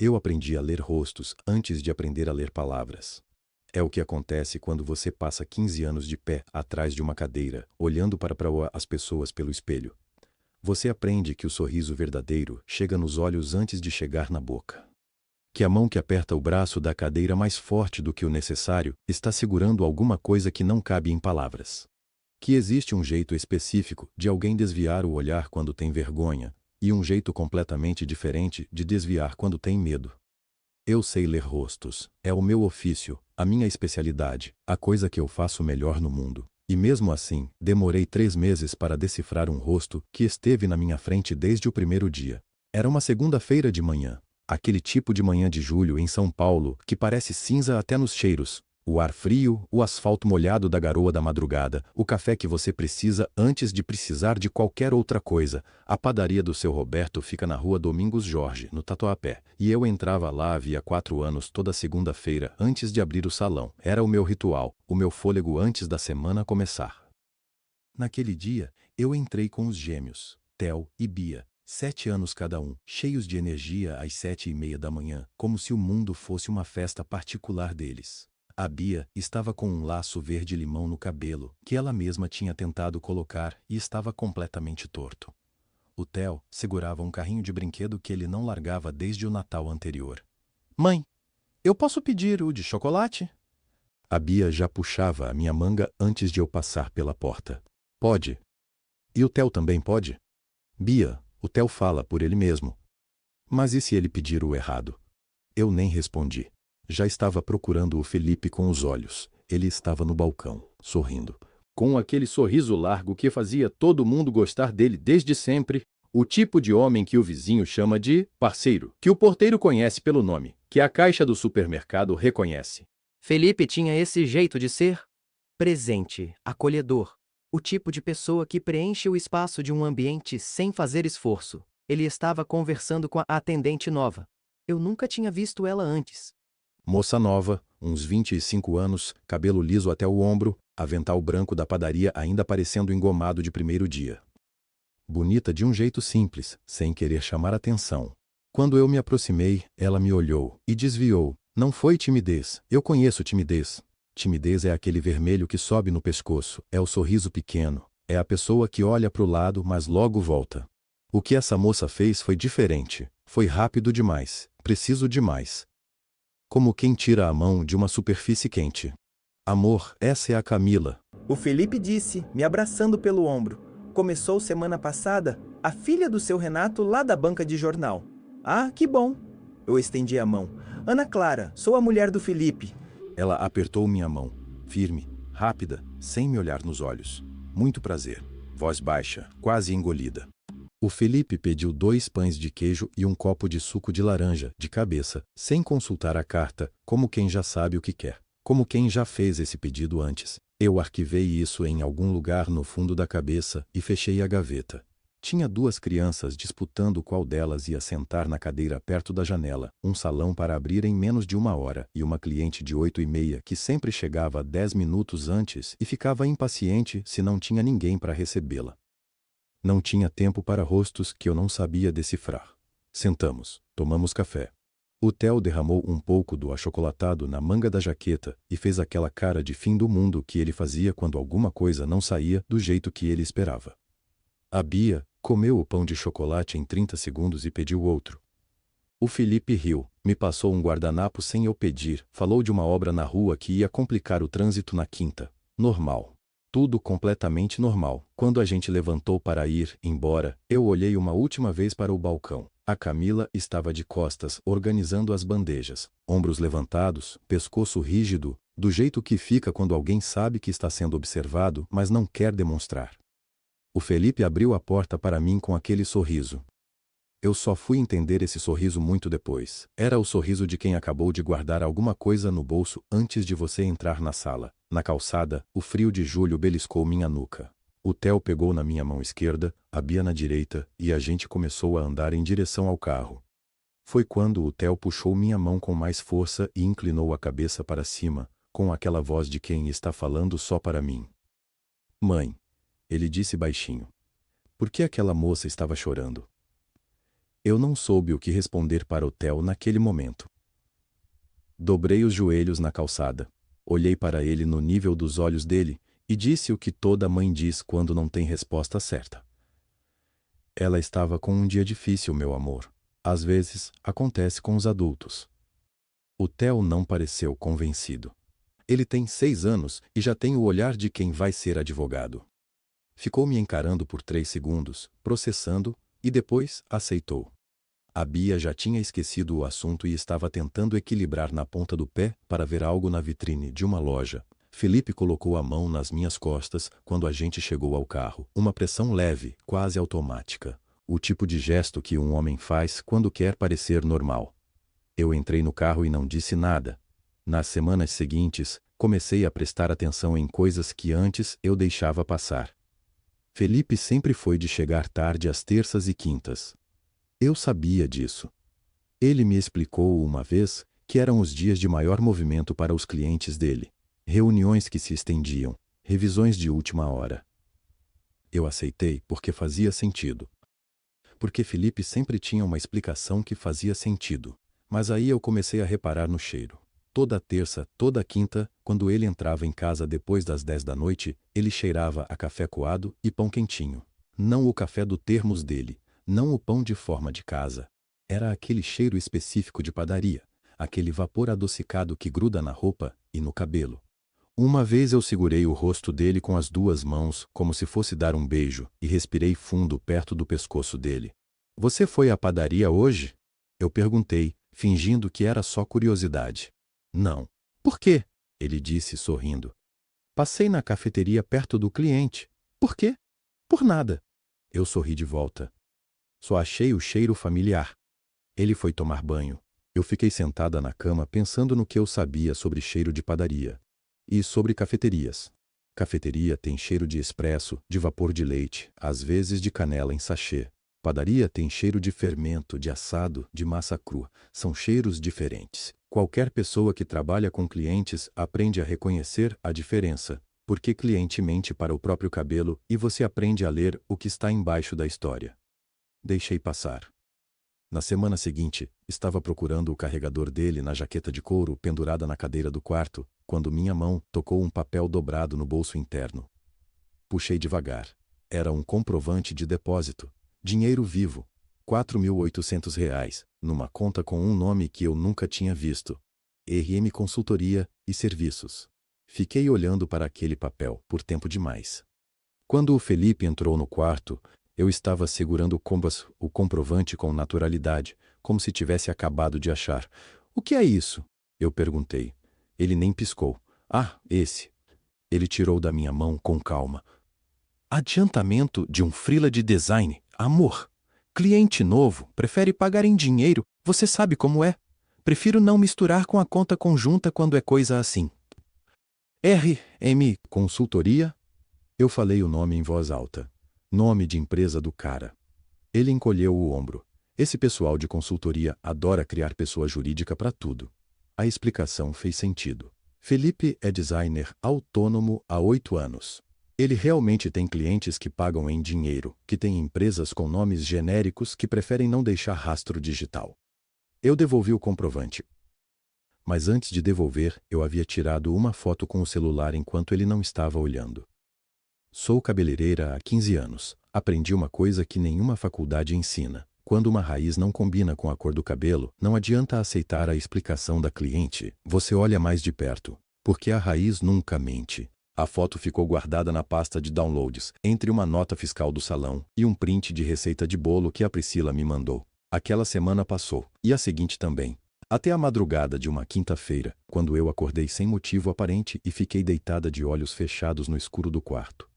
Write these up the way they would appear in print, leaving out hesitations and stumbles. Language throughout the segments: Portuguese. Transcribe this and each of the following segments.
Eu aprendi a ler rostos antes de aprender a ler palavras. É o que acontece quando você passa 15 anos de pé atrás de uma cadeira, olhando para as pessoas pelo espelho. Você aprende que o sorriso verdadeiro chega nos olhos antes de chegar na boca. Que a mão que aperta o braço da cadeira mais forte do que o necessário está segurando alguma coisa que não cabe em palavras. Que existe um jeito específico de alguém desviar o olhar quando tem vergonha, e um jeito completamente diferente de desviar quando tem medo. Eu sei ler rostos, é o meu ofício, a minha especialidade, a coisa que eu faço melhor no mundo. E mesmo assim, demorei 3 meses para decifrar um rosto que esteve na minha frente desde o primeiro dia. Era uma segunda-feira de manhã. Aquele tipo de manhã de julho em São Paulo que parece cinza até nos cheiros. O ar frio, o asfalto molhado da garoa da madrugada, o café que você precisa antes de precisar de qualquer outra coisa. A padaria do seu Roberto fica na rua Domingos Jorge, no Tatuapé, e eu entrava lá havia 4 anos toda segunda-feira antes de abrir o salão. Era o meu ritual, o meu fôlego antes da semana começar. Naquele dia, eu entrei com os gêmeos, Theo e Bia. 7 anos cada um, cheios de energia às 7h30 da manhã, como se o mundo fosse uma festa particular deles. A Bia estava com um laço verde-limão no cabelo, que ela mesma tinha tentado colocar e estava completamente torto. O Theo segurava um carrinho de brinquedo que ele não largava desde o Natal anterior. Mãe, eu posso pedir o de chocolate? A Bia já puxava a minha manga antes de eu passar pela porta. Pode. E o Theo também pode? Bia, o Theo fala por ele mesmo. Mas e se ele pedir o errado? Eu nem respondi. Já estava procurando o Felipe com os olhos. Ele estava no balcão, sorrindo. Com aquele sorriso largo que fazia todo mundo gostar dele desde sempre. O tipo de homem que o vizinho chama de parceiro, que o porteiro conhece pelo nome, que a caixa do supermercado reconhece. Felipe tinha esse jeito de ser presente, acolhedor. O tipo de pessoa que preenche o espaço de um ambiente sem fazer esforço. Ele estava conversando com a atendente nova. Eu nunca tinha visto ela antes. Moça nova, uns 25 anos, cabelo liso até o ombro, avental branco da padaria ainda parecendo engomado de primeiro dia. Bonita de um jeito simples, sem querer chamar atenção. Quando eu me aproximei, ela me olhou e desviou. Não foi timidez, eu conheço timidez. Timidez é aquele vermelho que sobe no pescoço, é o sorriso pequeno, é a pessoa que olha para o lado mas logo volta. O que essa moça fez foi diferente, foi rápido demais, preciso demais. Como quem tira a mão de uma superfície quente. Amor, essa é a Camila. O Felipe disse, me abraçando pelo ombro. Começou semana passada, a filha do seu Renato lá da banca de jornal. Ah, que bom. Eu estendi a mão. Ana Clara, sou a mulher do Felipe. Ela apertou minha mão, firme, rápida, sem me olhar nos olhos. Muito prazer. Voz baixa, quase engolida. O Felipe pediu 2 pães de queijo e um copo de suco de laranja, de cabeça, sem consultar a carta, como quem já sabe o que quer. Como quem já fez esse pedido antes. Eu arquivei isso em algum lugar no fundo da cabeça e fechei a gaveta. Tinha 2 crianças disputando qual delas ia sentar na cadeira perto da janela, um salão para abrir em menos de 1 hora e uma cliente de 8h30 que sempre chegava 10 minutos antes e ficava impaciente se não tinha ninguém para recebê-la. Não tinha tempo para rostos que eu não sabia decifrar. Sentamos, tomamos café. O Theo derramou um pouco do achocolatado na manga da jaqueta e fez aquela cara de fim do mundo que ele fazia quando alguma coisa não saía do jeito que ele esperava. A Bia comeu o pão de chocolate em 30 segundos e pediu outro. O Felipe riu, me passou um guardanapo sem eu pedir, falou de uma obra na rua que ia complicar o trânsito na quinta. Normal. Tudo completamente normal. Quando a gente levantou para ir embora, eu olhei uma última vez para o balcão. A Camila estava de costas, organizando as bandejas, ombros levantados, pescoço rígido, do jeito que fica quando alguém sabe que está sendo observado, mas não quer demonstrar. O Felipe abriu a porta para mim com aquele sorriso. Eu só fui entender esse sorriso muito depois. Era o sorriso de quem acabou de guardar alguma coisa no bolso antes de você entrar na sala. Na calçada, o frio de julho beliscou minha nuca. O Theo pegou na minha mão esquerda, a Bia na direita, e a gente começou a andar em direção ao carro. Foi quando o Theo puxou minha mão com mais força e inclinou a cabeça para cima, com aquela voz de quem está falando só para mim. Mãe, ele disse baixinho. Por que aquela moça estava chorando? Eu não soube o que responder para o Theo naquele momento. Dobrei os joelhos na calçada. Olhei para ele no nível dos olhos dele e disse o que toda mãe diz quando não tem resposta certa. Ela estava com um dia difícil, meu amor. Às vezes, acontece com os adultos. O Theo não pareceu convencido. Ele tem 6 anos e já tem o olhar de quem vai ser advogado. Ficou me encarando por 3 segundos, processando, e depois aceitou. A Bia já tinha esquecido o assunto e estava tentando equilibrar na ponta do pé para ver algo na vitrine de uma loja. Felipe colocou a mão nas minhas costas quando a gente chegou ao carro. Uma pressão leve, quase automática. O tipo de gesto que um homem faz quando quer parecer normal. Eu entrei no carro e não disse nada. Nas semanas seguintes, comecei a prestar atenção em coisas que antes eu deixava passar. Felipe sempre foi de chegar tarde às terças e quintas. Eu sabia disso. Ele me explicou uma vez que eram os dias de maior movimento para os clientes dele. Reuniões que se estendiam, revisões de última hora. Eu aceitei porque fazia sentido. Porque Felipe sempre tinha uma explicação que fazia sentido. Mas aí eu comecei a reparar no cheiro. Toda terça, toda quinta, quando ele entrava em casa depois das 10 da noite, ele cheirava a café coado e pão quentinho. Não o café do termos dele, não o pão de forma de casa. Era aquele cheiro específico de padaria, aquele vapor adocicado que gruda na roupa e no cabelo. Uma vez eu segurei o rosto dele com as 2 mãos, como se fosse dar um beijo, e respirei fundo perto do pescoço dele. Você foi à padaria hoje? Eu perguntei, fingindo que era só curiosidade. Não. Por quê? Ele disse sorrindo. Passei na cafeteria perto do cliente. Por quê? Por nada. Eu sorri de volta. Só achei o cheiro familiar. Ele foi tomar banho. Eu fiquei sentada na cama pensando no que eu sabia sobre cheiro de padaria. E sobre cafeterias. Cafeteria tem cheiro de expresso, de vapor de leite, às vezes de canela em sachê. Padaria tem cheiro de fermento, de assado, de massa crua. São cheiros diferentes. Qualquer pessoa que trabalha com clientes aprende a reconhecer a diferença, porque cliente mente para o próprio cabelo e você aprende a ler o que está embaixo da história. Deixei passar. Na semana seguinte, estava procurando o carregador dele na jaqueta de couro pendurada na cadeira do quarto, quando minha mão tocou um papel dobrado no bolso interno. Puxei devagar. Era um comprovante de depósito. Dinheiro vivo. R$ 4.800, numa conta com um nome que eu nunca tinha visto. RM Consultoria e Serviços. Fiquei olhando para aquele papel por tempo demais. Quando o Felipe entrou no quarto, eu estava segurando o comprovante com naturalidade, como se tivesse acabado de achar. O que é isso? Eu perguntei. Ele nem piscou. Ah, esse. Ele tirou da minha mão com calma. Adiantamento de um freela de design. Amor. Cliente novo, prefere pagar em dinheiro, você sabe como é. Prefiro não misturar com a conta conjunta quando é coisa assim. RM Consultoria? Eu falei o nome em voz alta. Nome de empresa do cara. Ele encolheu o ombro. Esse pessoal de consultoria adora criar pessoa jurídica para tudo. A explicação fez sentido. Felipe é designer autônomo há 8 anos. Ele realmente tem clientes que pagam em dinheiro, que têm empresas com nomes genéricos que preferem não deixar rastro digital. Eu devolvi o comprovante. Mas antes de devolver, eu havia tirado uma foto com o celular enquanto ele não estava olhando. Sou cabeleireira há 15 anos. Aprendi uma coisa que nenhuma faculdade ensina. Quando uma raiz não combina com a cor do cabelo, não adianta aceitar a explicação da cliente. Você olha mais de perto, porque a raiz nunca mente. A foto ficou guardada na pasta de downloads, entre uma nota fiscal do salão e um print de receita de bolo que a Priscila me mandou. Aquela semana passou, e a seguinte também. Até a madrugada de uma quinta-feira, quando eu acordei sem motivo aparente e fiquei deitada de olhos fechados no escuro do quarto.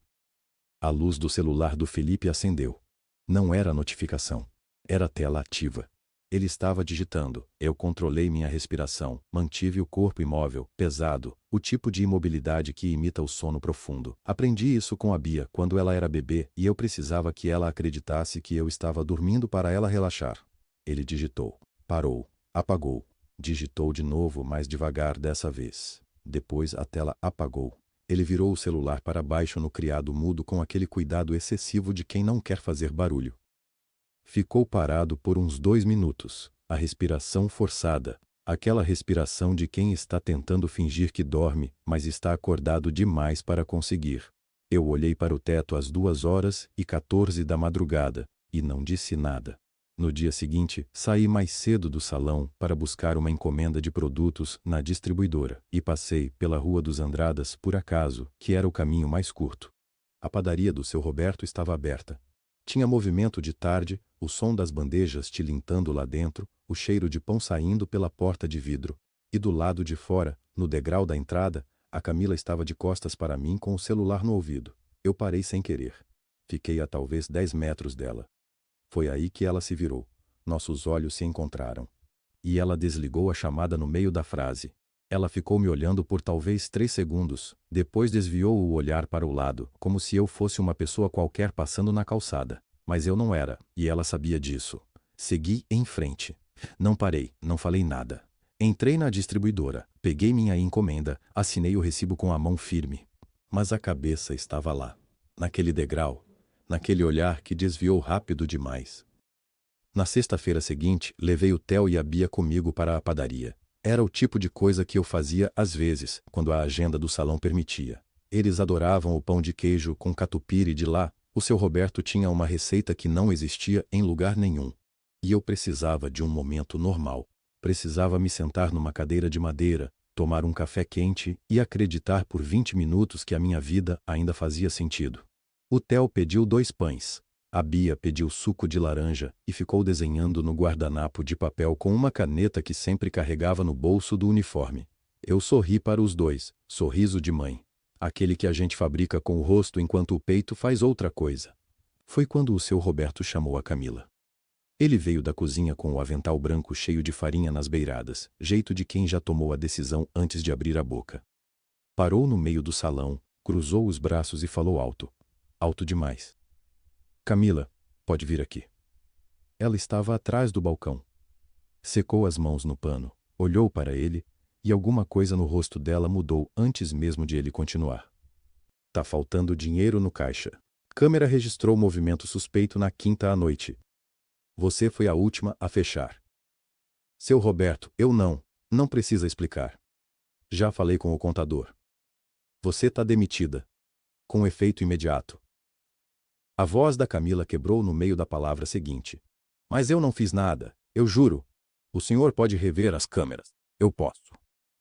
A luz do celular do Felipe acendeu. Não era notificação. Era tela ativa. Ele estava digitando. Eu controlei minha respiração, mantive o corpo imóvel, pesado, o tipo de imobilidade que imita o sono profundo. Aprendi isso com a Bia quando ela era bebê e eu precisava que ela acreditasse que eu estava dormindo para ela relaxar. Ele digitou. Parou. Apagou. Digitou de novo, mais devagar dessa vez. Depois a tela apagou. Ele virou o celular para baixo no criado mudo com aquele cuidado excessivo de quem não quer fazer barulho. Ficou parado por uns 2 minutos, a respiração forçada. Aquela respiração de quem está tentando fingir que dorme, mas está acordado demais para conseguir. Eu olhei para o teto às 2h14 da madrugada, e não disse nada. No dia seguinte, saí mais cedo do salão para buscar uma encomenda de produtos na distribuidora, e passei pela Rua dos Andradas por acaso, que era o caminho mais curto. A padaria do seu Roberto estava aberta. Tinha movimento de tarde, o som das bandejas tilintando lá dentro, o cheiro de pão saindo pela porta de vidro. E do lado de fora, no degrau da entrada, a Camila estava de costas para mim com o celular no ouvido. Eu parei sem querer. Fiquei a talvez 10 metros dela. Foi aí que ela se virou. Nossos olhos se encontraram. E ela desligou a chamada no meio da frase. Ela ficou me olhando por talvez 3 segundos, depois desviou o olhar para o lado, como se eu fosse uma pessoa qualquer passando na calçada. Mas eu não era, e ela sabia disso. Segui em frente. Não parei, não falei nada. Entrei na distribuidora, peguei minha encomenda, assinei o recibo com a mão firme. Mas a cabeça estava lá, naquele degrau, naquele olhar que desviou rápido demais. Na sexta-feira seguinte, levei o Theo e a Bia comigo para a padaria. Era o tipo de coisa que eu fazia às vezes, quando a agenda do salão permitia. Eles adoravam o pão de queijo com catupiry de lá. O seu Roberto tinha uma receita que não existia em lugar nenhum. E eu precisava de um momento normal. Precisava me sentar numa cadeira de madeira, tomar um café quente e acreditar por 20 minutos que a minha vida ainda fazia sentido. O Theo pediu 2 pães. A Bia pediu suco de laranja e ficou desenhando no guardanapo de papel com uma caneta que sempre carregava no bolso do uniforme. Eu sorri para os dois, sorriso de mãe. Aquele que a gente fabrica com o rosto enquanto o peito faz outra coisa. Foi quando o seu Roberto chamou a Camila. Ele veio da cozinha com o avental branco cheio de farinha nas beiradas, jeito de quem já tomou a decisão antes de abrir a boca. Parou no meio do salão, cruzou os braços e falou alto. Alto demais. Camila, pode vir aqui. Ela estava atrás do balcão. Secou as mãos no pano, olhou para ele, e alguma coisa no rosto dela mudou antes mesmo de ele continuar. Tá faltando dinheiro no caixa. Câmera registrou movimento suspeito na quinta à noite. Você foi a última a fechar. Seu Roberto, eu não precisa explicar. Já falei com o contador. Você tá demitida. Com efeito imediato. A voz da Camila quebrou no meio da palavra seguinte. Mas eu não fiz nada, eu juro. O senhor pode rever as câmeras. Eu posso.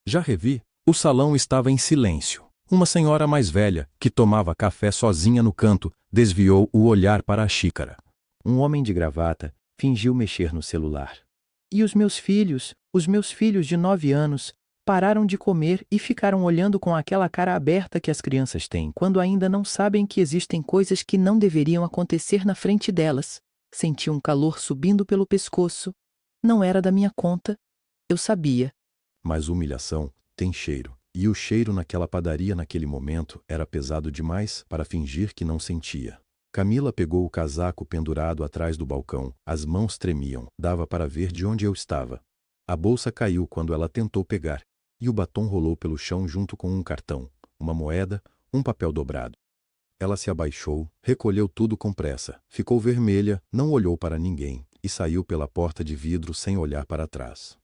Já revi. O salão estava em silêncio. Uma senhora mais velha, que tomava café sozinha no canto, desviou o olhar para a xícara. Um homem de gravata fingiu mexer no celular. E os meus filhos de 9 anos, pararam de comer e ficaram olhando com aquela cara aberta que as crianças têm quando ainda não sabem que existem coisas que não deveriam acontecer na frente delas. Senti um calor subindo pelo pescoço. Não era da minha conta. Eu sabia. Mas humilhação tem cheiro. E o cheiro naquela padaria naquele momento era pesado demais para fingir que não sentia. Camila pegou o casaco pendurado atrás do balcão. As mãos tremiam. Dava para ver de onde eu estava. A bolsa caiu quando ela tentou pegar. E o batom rolou pelo chão junto com um cartão, uma moeda, um papel dobrado. Ela se abaixou, recolheu tudo com pressa, ficou vermelha, não olhou para ninguém e saiu pela porta de vidro sem olhar para trás.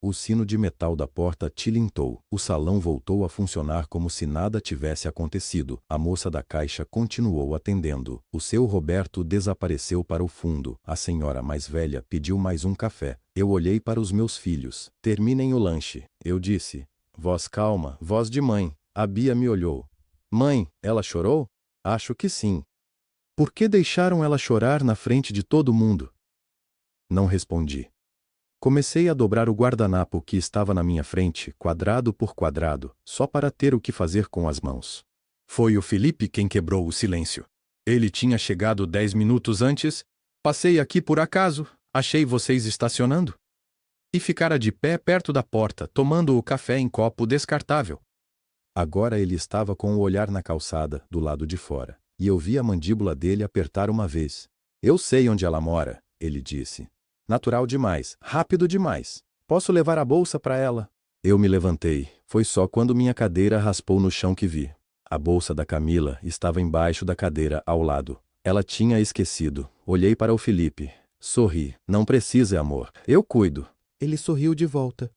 O sino de metal da porta tilintou. O salão voltou a funcionar como se nada tivesse acontecido. A moça da caixa continuou atendendo. O seu Roberto desapareceu para o fundo. A senhora mais velha pediu mais um café. Eu olhei para os meus filhos. Terminem o lanche. Eu disse. Voz calma, voz de mãe. A Bia me olhou. Mãe, ela chorou? Acho que sim. Por que deixaram ela chorar na frente de todo mundo? Não respondi. Comecei a dobrar o guardanapo que estava na minha frente, quadrado por quadrado, só para ter o que fazer com as mãos. Foi o Felipe quem quebrou o silêncio. Ele tinha chegado 10 minutos antes. Passei aqui por acaso, achei vocês estacionando. E ficara de pé perto da porta, tomando o café em copo descartável. Agora ele estava com o olhar na calçada, do lado de fora, e eu vi a mandíbula dele apertar uma vez. Eu sei onde ela mora, ele disse. Natural demais, rápido demais. Posso levar a bolsa para ela? Eu me levantei. Foi só quando minha cadeira raspou no chão que vi. A bolsa da Camila estava embaixo da cadeira ao lado. Ela tinha esquecido. Olhei para o Felipe. Sorri. Não precisa, amor. Eu cuido. Ele sorriu de volta.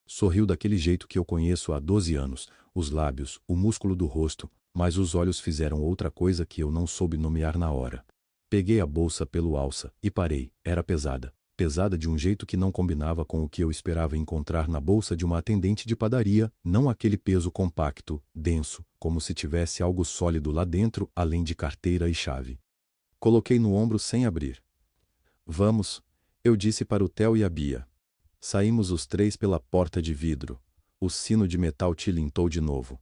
Sorriu daquele jeito que eu conheço há 12 anos. Os lábios, o músculo do rosto, mas os olhos fizeram outra coisa que eu não soube nomear na hora. Peguei a bolsa pelo alça e parei. Era pesada. Pesada de um jeito que não combinava com o que eu esperava encontrar na bolsa de uma atendente de padaria, não aquele peso compacto, denso, como se tivesse algo sólido lá dentro, além de carteira e chave. Coloquei no ombro sem abrir. Vamos, eu disse para o Theo e a Bia. Saímos os três pela porta de vidro. O sino de metal tilintou de novo.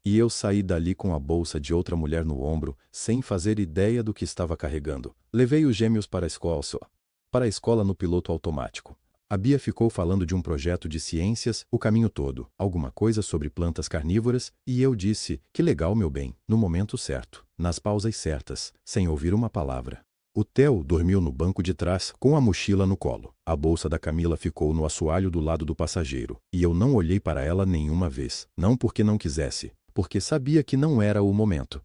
E eu saí dali com a bolsa de outra mulher no ombro, sem fazer ideia do que estava carregando. Levei os gêmeos para a escola só. Para a escola no piloto automático. A Bia ficou falando de um projeto de ciências o caminho todo, alguma coisa sobre plantas carnívoras, e eu disse, que legal, meu bem, no momento certo, nas pausas certas, sem ouvir uma palavra. O Theo dormiu no banco de trás, com a mochila no colo. A bolsa da Camila ficou no assoalho do lado do passageiro, e eu não olhei para ela nenhuma vez, não porque não quisesse, porque sabia que não era o momento.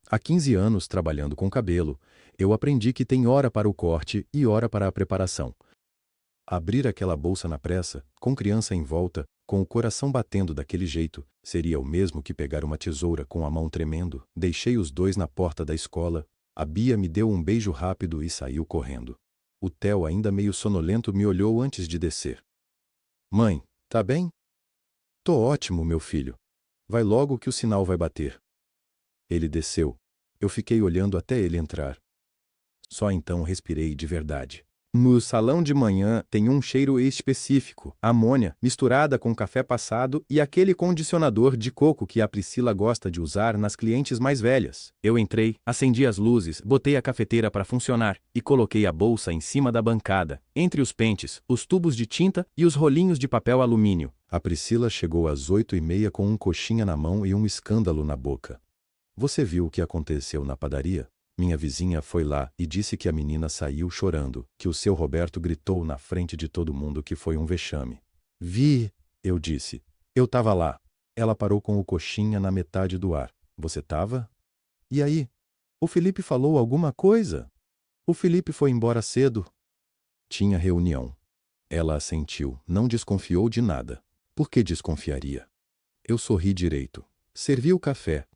Há 15 anos trabalhando com cabelo, eu aprendi que tem hora para o corte e hora para a preparação. Abrir aquela bolsa na pressa, com criança em volta, com o coração batendo daquele jeito, seria o mesmo que pegar uma tesoura com a mão tremendo. Deixei os dois na porta da escola. A Bia me deu um beijo rápido e saiu correndo. O Theo, ainda meio sonolento, me olhou antes de descer. Mãe, tá bem? Tô ótimo, meu filho. Vai logo que o sinal vai bater. Ele desceu. Eu fiquei olhando até ele entrar. Só então respirei de verdade. No salão de manhã tem um cheiro específico, amônia, misturada com café passado e aquele condicionador de coco que a Priscila gosta de usar nas clientes mais velhas. Eu entrei, acendi as luzes, botei a cafeteira para funcionar e coloquei a bolsa em cima da bancada, entre os pentes, os tubos de tinta e os rolinhos de papel alumínio. A Priscila chegou às 8h30 com um coxinha na mão e um escândalo na boca. Você viu o que aconteceu na padaria? Minha vizinha foi lá e disse que a menina saiu chorando, que o seu Roberto gritou na frente de todo mundo que foi um vexame. Vi, eu disse. Eu tava lá. Ela parou com o coxinha na metade do ar. Você tava? E aí? O Felipe falou alguma coisa? O Felipe foi embora cedo. Tinha reunião. Ela assentiu, não desconfiou de nada. Por que desconfiaria? Eu sorri direito. Servi o café.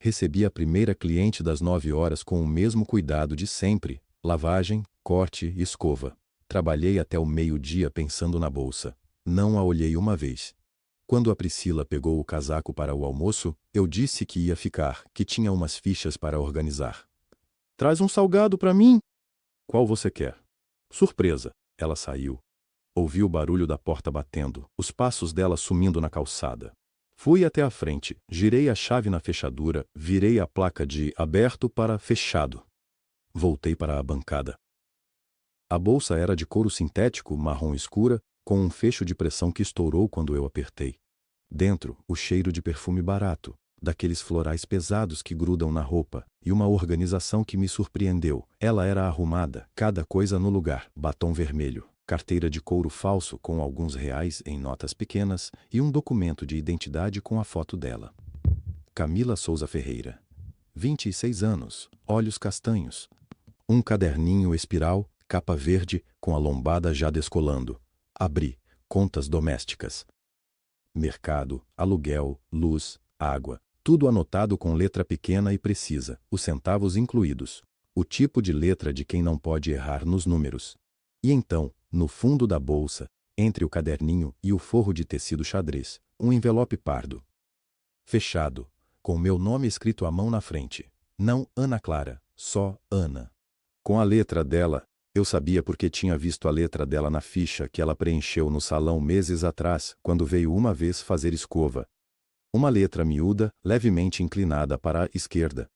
Recebi a primeira cliente das 9 horas com o mesmo cuidado de sempre, lavagem, corte e escova. Trabalhei até o meio-dia pensando na bolsa. Não a olhei uma vez. Quando a Priscila pegou o casaco para o almoço, eu disse que ia ficar, que tinha umas fichas para organizar. Traz um salgado para mim. Qual você quer? Surpresa. Ela saiu. Ouvi o barulho da porta batendo, os passos dela sumindo na calçada. Fui até a frente, girei a chave na fechadura, virei a placa de aberto para fechado. Voltei para a bancada. A bolsa era de couro sintético marrom escura, com um fecho de pressão que estourou quando eu apertei. Dentro, o cheiro de perfume barato, daqueles florais pesados que grudam na roupa, e uma organização que me surpreendeu. Ela era arrumada, cada coisa no lugar, batom vermelho. Carteira de couro falso com alguns reais em notas pequenas e um documento de identidade com a foto dela. Camila Souza Ferreira. 26 anos, olhos castanhos. Um caderninho espiral, capa verde, com a lombada já descolando. Abri. Contas domésticas. Mercado, aluguel, luz, água. Tudo anotado com letra pequena e precisa, os centavos incluídos. O tipo de letra de quem não pode errar nos números. E então, no fundo da bolsa, entre o caderninho e o forro de tecido xadrez, um envelope pardo. Fechado, com meu nome escrito à mão na frente. Não Ana Clara, só Ana. Com a letra dela, eu sabia porque tinha visto a letra dela na ficha que ela preencheu no salão meses atrás, quando veio uma vez fazer escova. Uma letra miúda, levemente inclinada para a esquerda.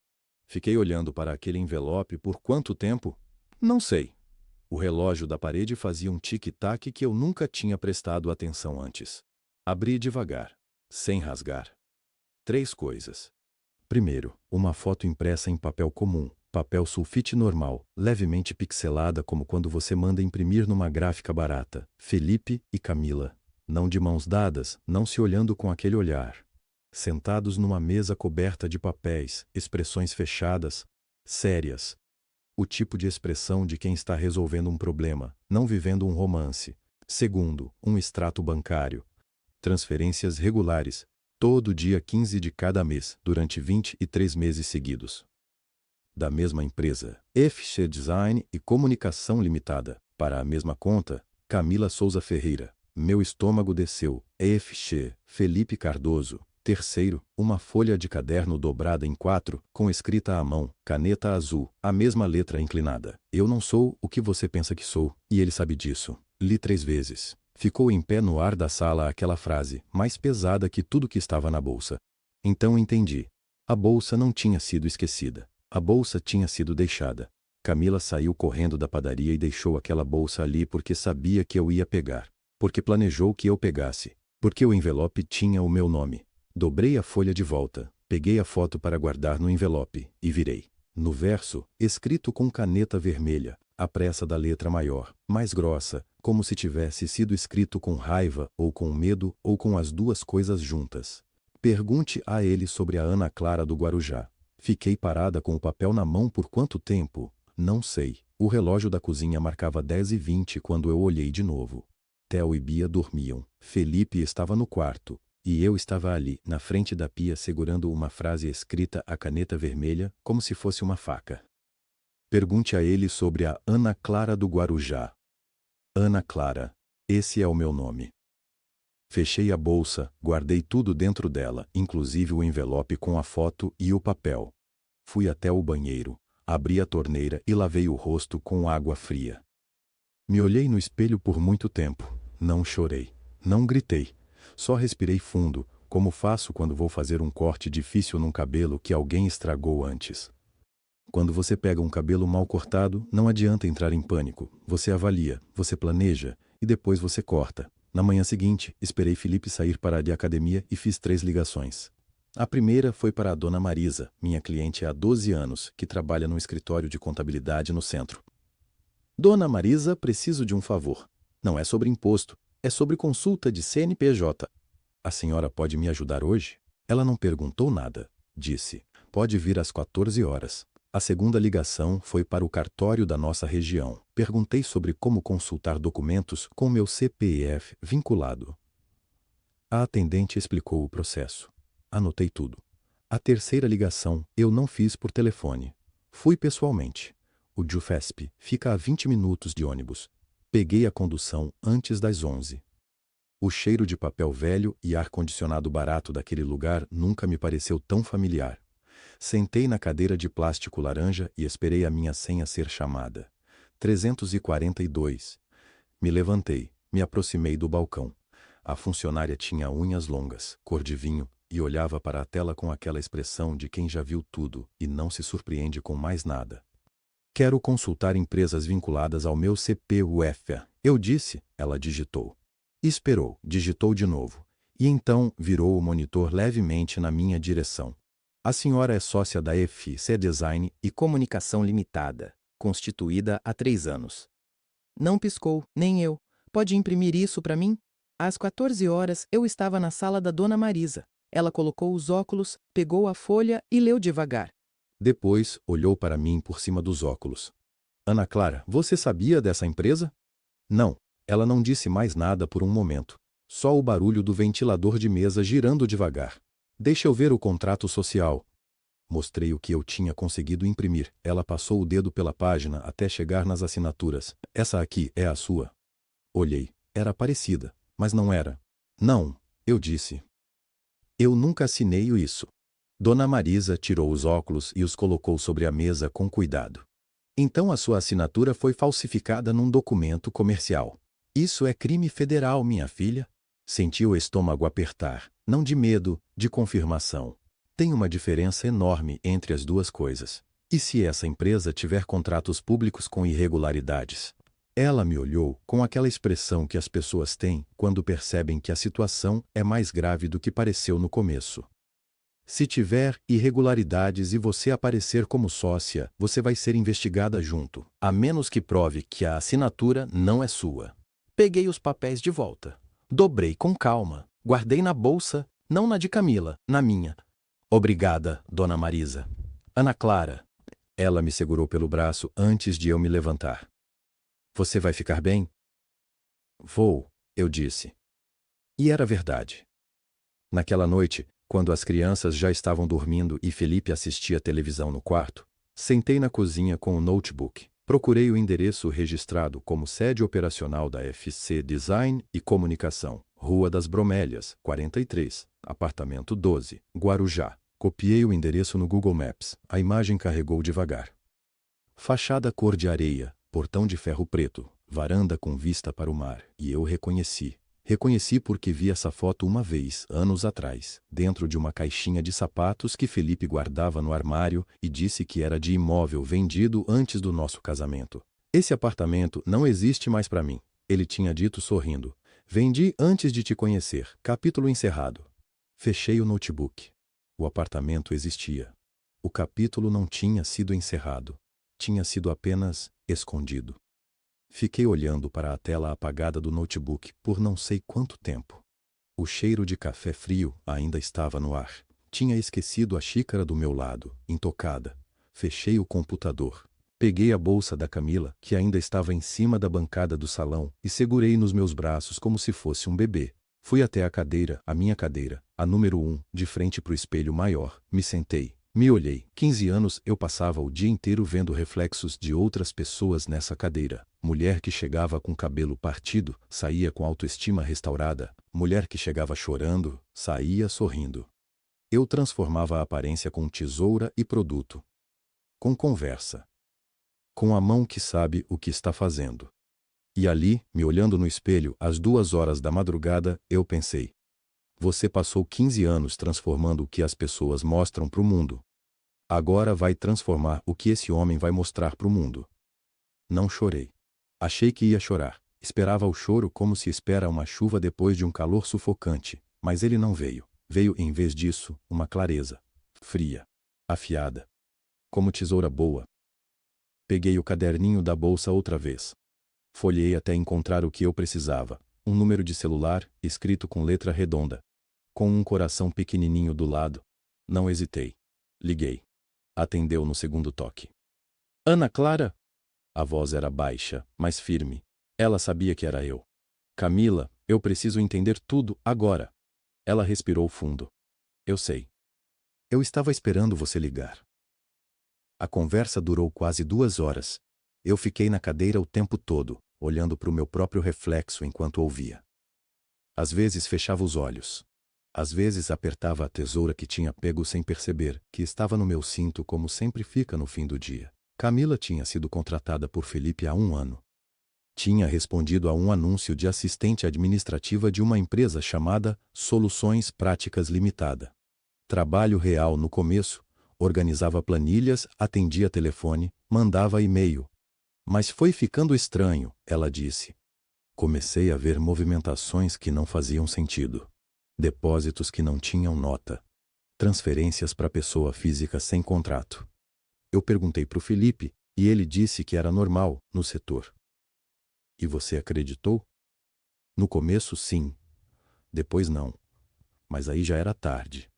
Fiquei olhando para aquele envelope por quanto tempo? Não sei. O relógio da parede fazia um tic-tac que eu nunca tinha prestado atenção antes. Abri devagar, sem rasgar. 3 coisas. Primeiro, uma foto impressa em papel comum, papel sulfite normal, levemente pixelada como quando você manda imprimir numa gráfica barata. Felipe e Camila. Não de mãos dadas, não se olhando com aquele olhar. Sentados numa mesa coberta de papéis, expressões fechadas, sérias. O tipo de expressão de quem está resolvendo um problema, não vivendo um romance. Segundo, um extrato bancário. Transferências regulares, todo dia 15 de cada mês, durante 23 meses seguidos. Da mesma empresa, FC Design e Comunicação Limitada. Para a mesma conta, Camila Souza Ferreira. Meu estômago desceu. FC Felipe Cardoso. Terceiro, uma folha de caderno dobrada em 4, com escrita à mão, caneta azul, a mesma letra inclinada. Eu não sou o que você pensa que sou, e ele sabe disso. Li 3 vezes. Ficou em pé no ar da sala aquela frase, mais pesada que tudo que estava na bolsa. Então entendi. A bolsa não tinha sido esquecida. A bolsa tinha sido deixada. Camila saiu correndo da padaria e deixou aquela bolsa ali porque sabia que eu ia pegar. Porque planejou que eu pegasse. Porque o envelope tinha o meu nome. Dobrei a folha de volta, peguei a foto para guardar no envelope e virei. No verso, escrito com caneta vermelha, a pressa da letra maior, mais grossa, como se tivesse sido escrito com raiva ou com medo ou com as duas coisas juntas. Pergunte a ele sobre a Ana Clara do Guarujá. Fiquei parada com o papel na mão por quanto tempo? Não sei. O relógio da cozinha marcava 10h20 quando eu olhei de novo. Theo e Bia dormiam. Felipe estava no quarto. E eu estava ali, na frente da pia, segurando uma frase escrita à caneta vermelha, como se fosse uma faca. Pergunte a ele sobre a Ana Clara do Guarujá. Ana Clara. Esse é o meu nome. Fechei a bolsa, guardei tudo dentro dela, inclusive o envelope com a foto e o papel. Fui até o banheiro, abri a torneira e lavei o rosto com água fria. Me olhei no espelho por muito tempo. Não chorei. Não gritei. Só respirei fundo, como faço quando vou fazer um corte difícil num cabelo que alguém estragou antes. Quando você pega um cabelo mal cortado, não adianta entrar em pânico. Você avalia, você planeja, e depois você corta. Na manhã seguinte, esperei Felipe sair para a academia e fiz 3 ligações. A primeira foi para a dona Marisa, minha cliente há 12 anos, que trabalha num escritório de contabilidade no centro. Dona Marisa, preciso de um favor. Não é sobre imposto. É sobre consulta de CNPJ. A senhora pode me ajudar hoje? Ela não perguntou nada. Disse, pode vir às 14 horas. A segunda ligação foi para o cartório da nossa região. Perguntei sobre como consultar documentos com meu CPF vinculado. A atendente explicou o processo. Anotei tudo. A terceira ligação eu não fiz por telefone. Fui pessoalmente. O Jufesp fica a 20 minutos de ônibus. Peguei a condução antes das 11. O cheiro de papel velho e ar-condicionado barato daquele lugar nunca me pareceu tão familiar. Sentei na cadeira de plástico laranja e esperei a minha senha ser chamada. 342. Me levantei, me aproximei do balcão. A funcionária tinha unhas longas, cor de vinho, e olhava para a tela com aquela expressão de quem já viu tudo e não se surpreende com mais nada. Quero consultar empresas vinculadas ao meu CPUF. Eu disse, ela digitou. Esperou, digitou de novo. E então virou o monitor levemente na minha direção. A senhora é sócia da FC Design e Comunicação Limitada, constituída há 3 anos. Não piscou, nem eu. Pode imprimir isso para mim? Às 14 horas eu estava na sala da dona Marisa. Ela colocou os óculos, pegou a folha e leu devagar. Depois, olhou para mim por cima dos óculos. Ana Clara, você sabia dessa empresa? Não. Ela não disse mais nada por um momento. Só o barulho do ventilador de mesa girando devagar. Deixa eu ver o contrato social. Mostrei o que eu tinha conseguido imprimir. Ela passou o dedo pela página até chegar nas assinaturas. Essa aqui é a sua. Olhei. Era parecida, mas não era. Não, eu disse. Eu nunca assinei isso. Dona Marisa tirou os óculos e os colocou sobre a mesa com cuidado. Então a sua assinatura foi falsificada num documento comercial. Isso é crime federal, minha filha. Senti o estômago apertar, não de medo, de confirmação. Tem uma diferença enorme entre as duas coisas. E se essa empresa tiver contratos públicos com irregularidades? Ela me olhou com aquela expressão que as pessoas têm quando percebem que a situação é mais grave do que pareceu no começo. Se tiver irregularidades e você aparecer como sócia, você vai ser investigada junto, a menos que prove que a assinatura não é sua. Peguei os papéis de volta. Dobrei com calma. Guardei na bolsa, não na de Camila, na minha. Obrigada, dona Marisa. Ana Clara. Ela me segurou pelo braço antes de eu me levantar. Você vai ficar bem? Vou, eu disse. E era verdade. Naquela noite, quando as crianças já estavam dormindo e Felipe assistia televisão no quarto, sentei na cozinha com o notebook. Procurei o endereço registrado como sede operacional da FC Design e Comunicação, Rua das Bromélias, 43, apartamento 12, Guarujá. Copiei o endereço no Google Maps. A imagem carregou devagar. Fachada cor de areia, portão de ferro preto, varanda com vista para o mar, e eu reconheci. Reconheci porque vi essa foto uma vez, anos atrás, dentro de uma caixinha de sapatos que Felipe guardava no armário e disse que era de imóvel vendido antes do nosso casamento. Esse apartamento não existe mais para mim, ele tinha dito sorrindo. Vendi antes de te conhecer. Capítulo encerrado. Fechei o notebook. O apartamento existia. O capítulo não tinha sido encerrado. Tinha sido apenas escondido. Fiquei olhando para a tela apagada do notebook por não sei quanto tempo. O cheiro de café frio ainda estava no ar. Tinha esquecido a xícara do meu lado, intocada. Fechei o computador. Peguei a bolsa da Camila, que ainda estava em cima da bancada do salão, e segurei nos meus braços como se fosse um bebê. Fui até a cadeira, a minha cadeira, a número 1, de frente para o espelho maior. Me sentei. Me olhei. 15 anos eu passava o dia inteiro vendo reflexos de outras pessoas nessa cadeira. Mulher que chegava com cabelo partido, saía com autoestima restaurada. Mulher que chegava chorando, saía sorrindo. Eu transformava a aparência com tesoura e produto. Com conversa. Com a mão que sabe o que está fazendo. E ali, me olhando no espelho, às 2 horas da madrugada, eu pensei. Você passou 15 anos transformando o que as pessoas mostram para o mundo. Agora vai transformar o que esse homem vai mostrar para o mundo. Não chorei. Achei que ia chorar. Esperava o choro como se espera uma chuva depois de um calor sufocante, mas ele não veio. Veio, em vez disso, uma clareza. Fria. Afiada. Como tesoura boa. Peguei o caderninho da bolsa outra vez. Folhei até encontrar o que eu precisava. Um número de celular, escrito com letra redonda. Com um coração pequenininho do lado. Não hesitei. Liguei. Atendeu no segundo toque. Ana Clara? A voz era baixa, mas firme. Ela sabia que era eu. Camila, eu preciso entender tudo agora. Ela respirou fundo. Eu sei. Eu estava esperando você ligar. A conversa durou quase 2 horas. Eu fiquei na cadeira o tempo todo, olhando para o meu próprio reflexo enquanto ouvia. Às vezes fechava os olhos. Às vezes apertava a tesoura que tinha pego sem perceber, que estava no meu cinto como sempre fica no fim do dia. Camila tinha sido contratada por Felipe há 1 ano. Tinha respondido a um anúncio de assistente administrativa de uma empresa chamada Soluções Práticas Limitada. Trabalho real no começo, organizava planilhas, atendia telefone, mandava e-mail. Mas foi ficando estranho, ela disse. Comecei a ver movimentações que não faziam sentido. Depósitos que não tinham nota. Transferências para pessoa física sem contrato. Eu perguntei para o Felipe, e ele disse que era normal, no setor. E você acreditou? No começo, sim. Depois, não. Mas aí já era tarde.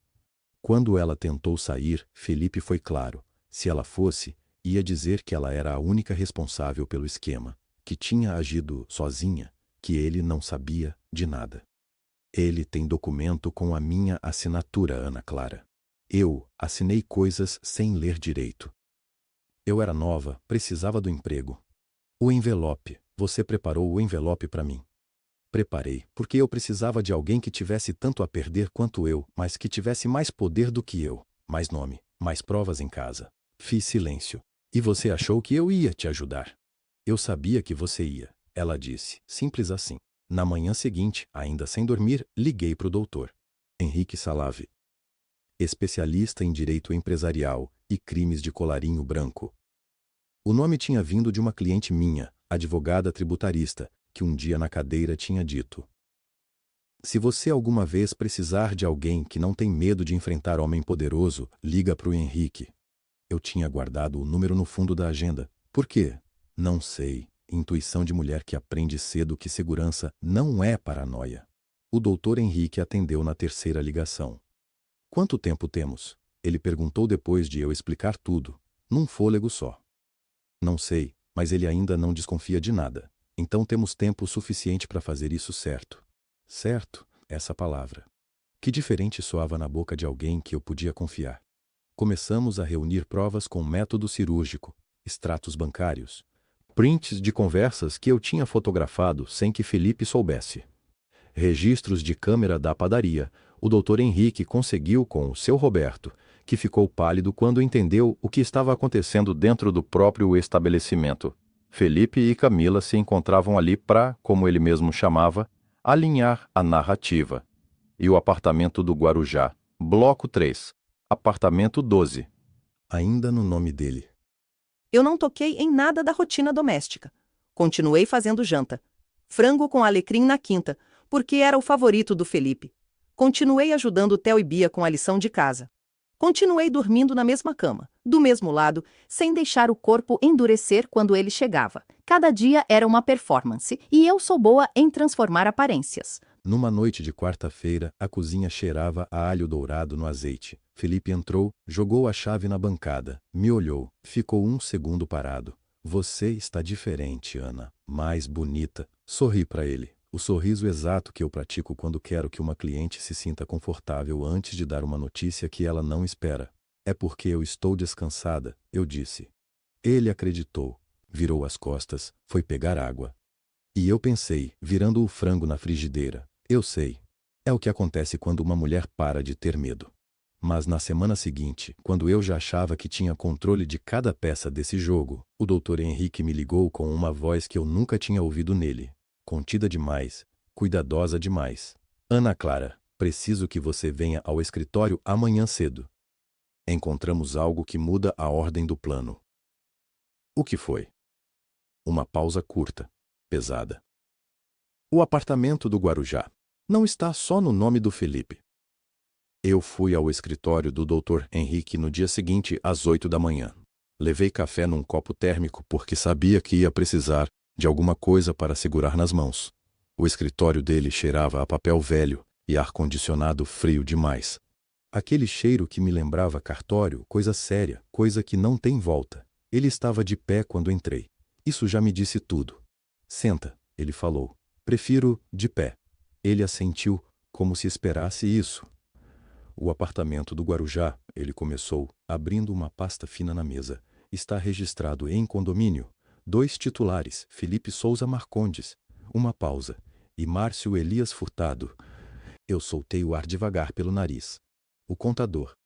Quando ela tentou sair, Felipe foi claro. Se ela fosse, ia dizer que ela era a única responsável pelo esquema, que tinha agido sozinha, que ele não sabia de nada. Ele tem documento com a minha assinatura, Ana Clara. Eu assinei coisas sem ler direito. Eu era nova, precisava do emprego. O envelope, você preparou o envelope para mim. Preparei, porque eu precisava de alguém que tivesse tanto a perder quanto eu, mas que tivesse mais poder do que eu, mais nome, mais provas em casa. Fiz silêncio. E você achou que eu ia te ajudar? Eu sabia que você ia, ela disse, simples assim. Na manhã seguinte, ainda sem dormir, liguei para o doutor Henrique Salave, especialista em direito empresarial e crimes de colarinho branco. O nome tinha vindo de uma cliente minha, advogada tributarista, que um dia na cadeira tinha dito: se você alguma vez precisar de alguém que não tem medo de enfrentar homem poderoso, liga para o Henrique. Eu tinha guardado o número no fundo da agenda. Por quê? Não sei. Intuição de mulher que aprende cedo que segurança não é paranoia. O doutor Henrique atendeu na terceira ligação. Quanto tempo temos? Ele perguntou depois de eu explicar tudo. num fôlego só. Não sei, mas ele ainda não desconfia de nada. Então temos tempo suficiente para fazer isso certo. Certo, essa palavra. Que diferente soava na boca de alguém que eu podia confiar. Começamos a reunir provas com método cirúrgico, extratos bancários, prints de conversas que eu tinha fotografado sem que Felipe soubesse. Registros de câmera da padaria. O Dr. Henrique conseguiu com o seu Roberto, que ficou pálido quando entendeu o que estava acontecendo dentro do próprio estabelecimento. Felipe e Camila se encontravam ali para, como ele mesmo chamava, alinhar a narrativa. E o apartamento do Guarujá, bloco 3, apartamento 12. Ainda no nome dele. Eu não toquei em nada da rotina doméstica. Continuei fazendo janta. Frango com alecrim na quinta, porque era o favorito do Felipe. Continuei ajudando Theo e Bia com a lição de casa. Continuei dormindo na mesma cama, do mesmo lado, sem deixar o corpo endurecer quando ele chegava. Cada dia era uma performance, e eu sou boa em transformar aparências. Numa noite de quarta-feira, a cozinha cheirava a alho dourado no azeite. Felipe entrou, jogou a chave na bancada, me olhou, ficou um segundo parado. Você está diferente, Ana, mais bonita. Sorri para ele. O sorriso exato que eu pratico quando quero que uma cliente se sinta confortável antes de dar uma notícia que ela não espera. É porque eu estou descansada, eu disse. Ele acreditou, virou as costas, foi pegar água. E eu pensei, virando o frango na frigideira. Eu sei. É o que acontece quando uma mulher para de ter medo. Mas na semana seguinte, quando eu já achava que tinha controle de cada peça desse jogo, o Dr. Henrique me ligou com uma voz que eu nunca tinha ouvido nele. Contida demais, cuidadosa demais. Ana Clara, preciso que você venha ao escritório amanhã cedo. Encontramos algo que muda a ordem do plano. O que foi? Uma pausa curta, pesada. O apartamento do Guarujá não está só no nome do Felipe. Eu fui ao escritório do Dr. Henrique no dia seguinte às 8 da manhã. Levei café num copo térmico porque sabia que ia precisar de alguma coisa para segurar nas mãos. O escritório dele cheirava a papel velho e ar-condicionado frio demais. Aquele cheiro que me lembrava cartório, coisa séria, coisa que não tem volta. Ele estava de pé quando entrei. Isso já me disse tudo. Senta, ele falou. Prefiro de pé. Ele assentiu, como se esperasse isso. O apartamento do Guarujá, ele começou, abrindo uma pasta fina na mesa. Está registrado em condomínio. 2 titulares, Felipe Souza Marcondes. Uma pausa. E Márcio Elias Furtado. Eu soltei o ar devagar pelo nariz. O contador.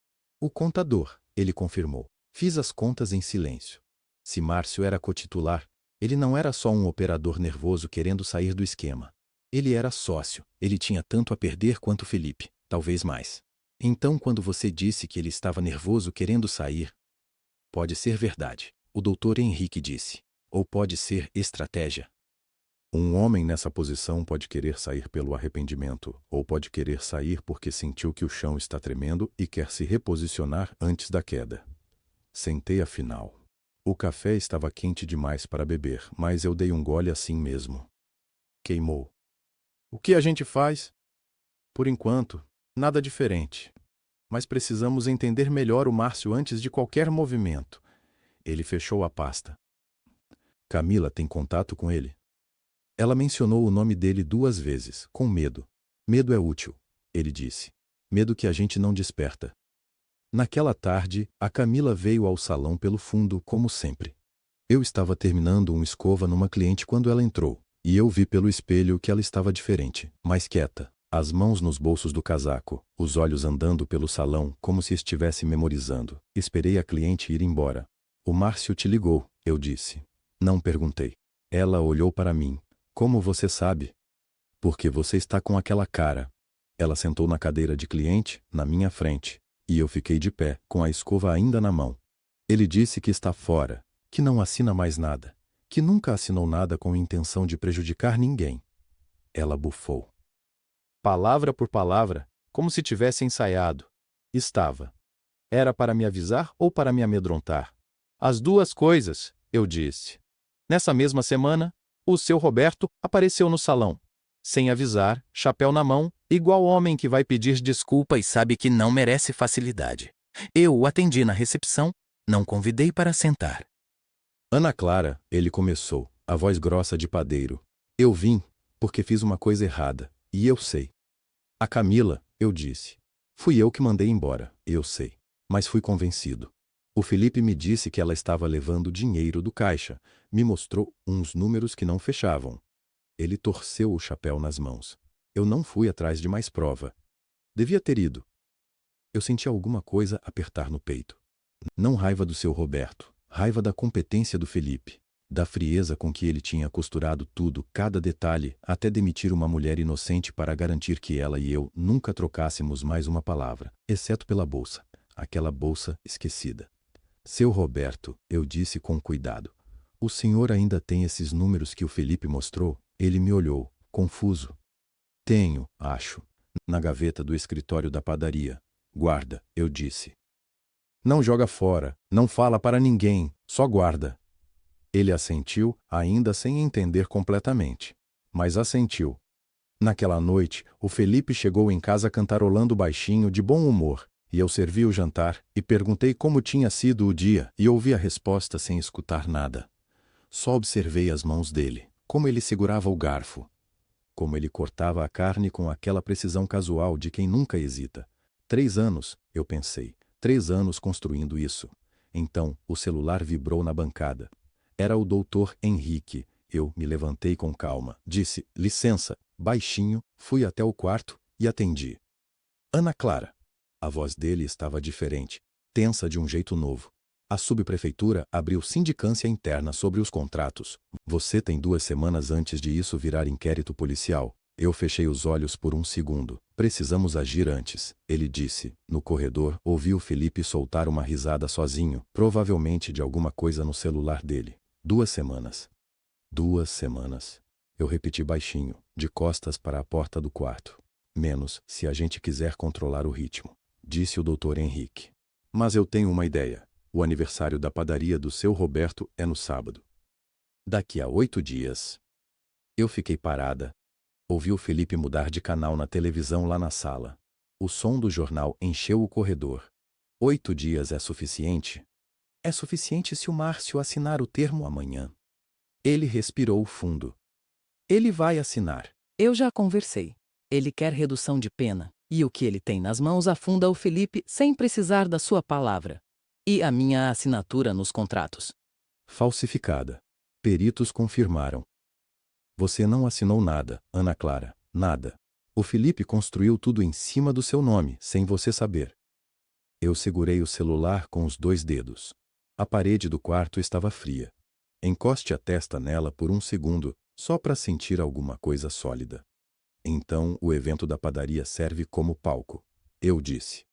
O contador, ele confirmou. Fiz as contas em silêncio. Se Márcio era cotitular, ele não era só um operador nervoso querendo sair do esquema. Ele era sócio, ele tinha tanto a perder quanto Felipe, talvez mais. Então, quando você disse que ele estava nervoso querendo sair, pode ser verdade, o Dr. Henrique disse. Ou pode ser estratégia. Um homem nessa posição pode querer sair pelo arrependimento, ou pode querer sair porque sentiu que o chão está tremendo e quer se reposicionar antes da queda. Sentei afinal. O café estava quente demais para beber, mas eu dei um gole assim mesmo. Queimou. O que a gente faz? Por enquanto, nada diferente. Mas precisamos entender melhor o Márcio antes de qualquer movimento. Ele fechou a pasta. Camila tem contato com ele? Ela mencionou o nome dele 2 vezes, com medo. Medo é útil, ele disse. Medo que a gente não desperta. Naquela tarde, a Camila veio ao salão pelo fundo, como sempre. Eu estava terminando uma escova numa cliente quando ela entrou, e eu vi pelo espelho que ela estava diferente, mais quieta, as mãos nos bolsos do casaco, os olhos andando pelo salão como se estivesse memorizando. Esperei a cliente ir embora. O Márcio te ligou, eu disse. Não perguntei. Ela olhou para mim. Como você sabe? Porque você está com aquela cara. Ela sentou na cadeira de cliente, na minha frente, e eu fiquei de pé, com a escova ainda na mão. Ele disse que está fora, que não assina mais nada, que nunca assinou nada com intenção de prejudicar ninguém. Ela bufou. Palavra por palavra, como se tivesse ensaiado. Estava. Era para me avisar ou para me amedrontar? As 2 coisas, eu disse. Nessa mesma semana, o seu Roberto apareceu no salão. Sem avisar, chapéu na mão, igual homem que vai pedir desculpa e sabe que não merece facilidade. Eu o atendi na recepção, Não convidei para sentar. Ana Clara, ele começou, a voz grossa de padeiro. Eu vim, porque fiz uma coisa errada, e eu sei. A Camila, eu disse. Fui eu que mandei embora, eu sei. Mas fui convencido. O Felipe me disse que ela estava levando dinheiro do caixa. Me mostrou uns números que não fechavam. Ele torceu o chapéu nas mãos. Eu não fui atrás de mais prova. Devia ter ido. Eu senti alguma coisa apertar no peito. Não raiva do seu Roberto, raiva da competência do Felipe, da frieza com que ele tinha costurado tudo, cada detalhe, até demitir uma mulher inocente para garantir que ela e eu nunca trocássemos mais uma palavra, exceto pela bolsa, aquela bolsa esquecida. Seu Roberto, eu disse com cuidado. O senhor ainda tem esses números que o Felipe mostrou? Ele me olhou, confuso. Tenho, acho. Na gaveta do escritório da padaria. Guarda, eu disse. Não joga fora, não fala para ninguém, só guarda. Ele assentiu, ainda sem entender completamente. Mas assentiu. Naquela noite, o Felipe chegou em casa cantarolando baixinho, de bom humor, e eu servi o jantar, e perguntei como tinha sido o dia, e ouvi a resposta sem escutar nada. Só observei as mãos dele, como ele segurava o garfo, como ele cortava a carne com aquela precisão casual de quem nunca hesita. 3 anos, eu pensei, 3 anos construindo isso. Então, o celular vibrou na bancada. Era o doutor Henrique. Eu me levantei com calma, disse, licença, baixinho, fui até o quarto e atendi. Ana Clara. A voz dele estava diferente, tensa de um jeito novo. A subprefeitura abriu sindicância interna sobre os contratos. Você tem 2 semanas antes de isso virar inquérito policial. Eu fechei os olhos por um segundo. Precisamos agir antes, ele disse. No corredor, ouvi o Felipe soltar uma risada sozinho, provavelmente de alguma coisa no celular dele. 2 semanas. 2 semanas. Eu repeti baixinho, de costas para a porta do quarto. Menos, se a gente quiser controlar o ritmo, disse o doutor Henrique. Mas eu tenho uma ideia. O aniversário da padaria do seu Roberto é no sábado. Daqui a 8 dias. Eu fiquei parada. Ouvi o Felipe mudar de canal na televisão lá na sala. O som do jornal encheu o corredor. 8 dias é suficiente? É suficiente se o Márcio assinar o termo amanhã. Ele respirou fundo. Ele vai assinar. Eu já conversei. Ele quer redução de pena, e o que ele tem nas mãos afunda o Felipe sem precisar da sua palavra. E a minha assinatura nos contratos. Falsificada. Peritos confirmaram. Você não assinou nada, Ana Clara, nada. O Felipe construiu tudo em cima do seu nome, sem você saber. Eu segurei o celular com os 2 dedos. A parede do quarto estava fria. Encoste a testa nela por um segundo, só para sentir alguma coisa sólida. Então, o evento da padaria serve como palco. Eu disse.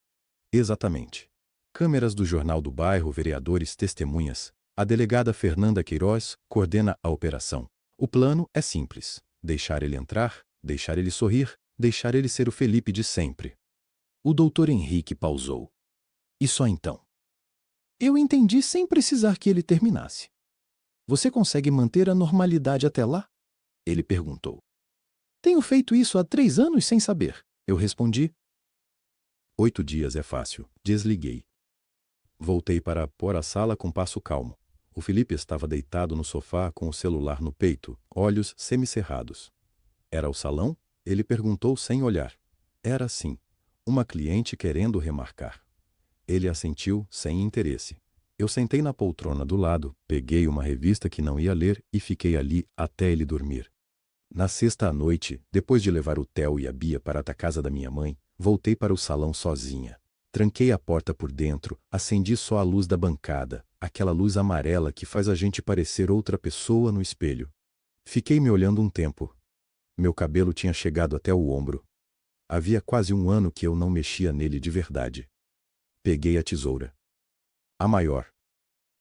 Exatamente. Câmeras do Jornal do Bairro, vereadores, testemunhas. A delegada Fernanda Queiroz coordena a operação. O plano é simples. Deixar ele entrar, deixar ele sorrir, deixar ele ser o Felipe de sempre. O doutor Henrique pausou. E só então? Eu entendi sem precisar que ele terminasse. Você consegue manter a normalidade até lá? Ele perguntou. Tenho feito isso há 3 anos sem saber. Eu respondi. 8 dias é fácil. Desliguei. Voltei para pôr a sala com passo calmo. O Felipe estava deitado no sofá com o celular no peito, olhos semicerrados. Era o salão? Ele perguntou sem olhar. Era sim. Uma cliente querendo remarcar. Ele assentiu sem interesse. Eu sentei na poltrona do lado, peguei uma revista que não ia ler e fiquei ali até ele dormir. Na sexta à noite, depois de levar o Theo e a Bia para a casa da minha mãe, voltei para o salão sozinha. Tranquei a porta por dentro, acendi só a luz da bancada, aquela luz amarela que faz a gente parecer outra pessoa no espelho. Fiquei me olhando um tempo. Meu cabelo tinha chegado até o ombro. Havia quase 1 ano que eu não mexia nele de verdade. Peguei a tesoura. A maior.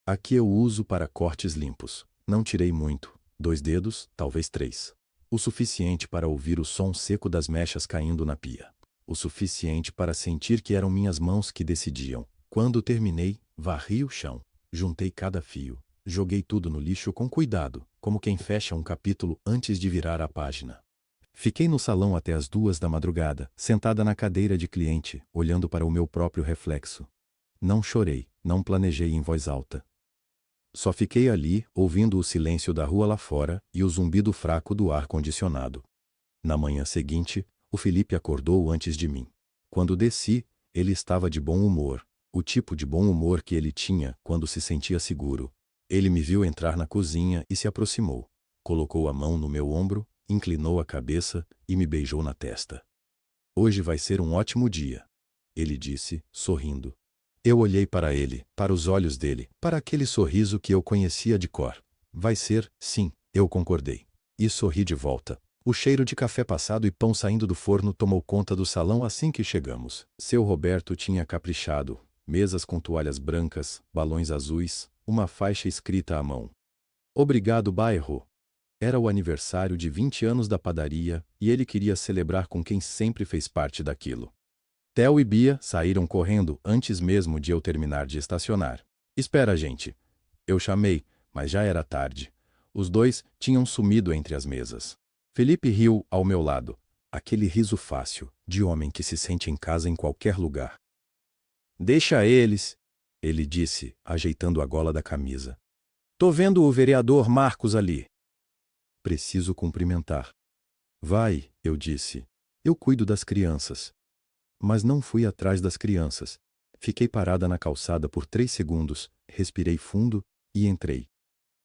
A que eu uso para cortes limpos. Não tirei muito. 2 dedos, talvez 3. O suficiente para ouvir o som seco das mechas caindo na pia. O suficiente para sentir que eram minhas mãos que decidiam. Quando terminei, varri o chão. Juntei cada fio. Joguei tudo no lixo com cuidado, como quem fecha um capítulo antes de virar a página. Fiquei no salão até as 2 da madrugada, sentada na cadeira de cliente, olhando para o meu próprio reflexo. Não chorei, Não planejei em voz alta. Só fiquei ali, ouvindo o silêncio da rua lá fora e o zumbido fraco do ar-condicionado. Na manhã seguinte, o Felipe acordou antes de mim. Quando desci, ele estava de bom humor, o tipo de bom humor que ele tinha quando se sentia seguro. Ele me viu entrar na cozinha e se aproximou. Colocou a mão no meu ombro, inclinou a cabeça e me beijou na testa. Hoje vai ser um ótimo dia, ele disse, sorrindo. Eu olhei para ele, para os olhos dele, para aquele sorriso que eu conhecia de cor. Vai ser, sim, eu concordei. E sorri de volta. O cheiro de café passado e pão saindo do forno tomou conta do salão assim que chegamos. Seu Roberto tinha caprichado. Mesas com toalhas brancas, balões azuis, uma faixa escrita à mão. Obrigado, bairro. Era o aniversário de 20 anos da padaria e ele queria celebrar com quem sempre fez parte daquilo. Theo e Bia saíram correndo antes mesmo de eu terminar de estacionar. Espera, gente. Eu chamei, mas já era tarde. Os dois tinham sumido entre as mesas. Felipe riu ao meu lado. Aquele riso fácil, de homem que se sente em casa em qualquer lugar. Deixa eles, ele disse, ajeitando a gola da camisa. Tô vendo o vereador Marcos ali. Preciso cumprimentar. Vai, eu disse. Eu cuido das crianças. Mas não fui atrás das crianças. Fiquei parada na calçada por 3 segundos, respirei fundo e entrei.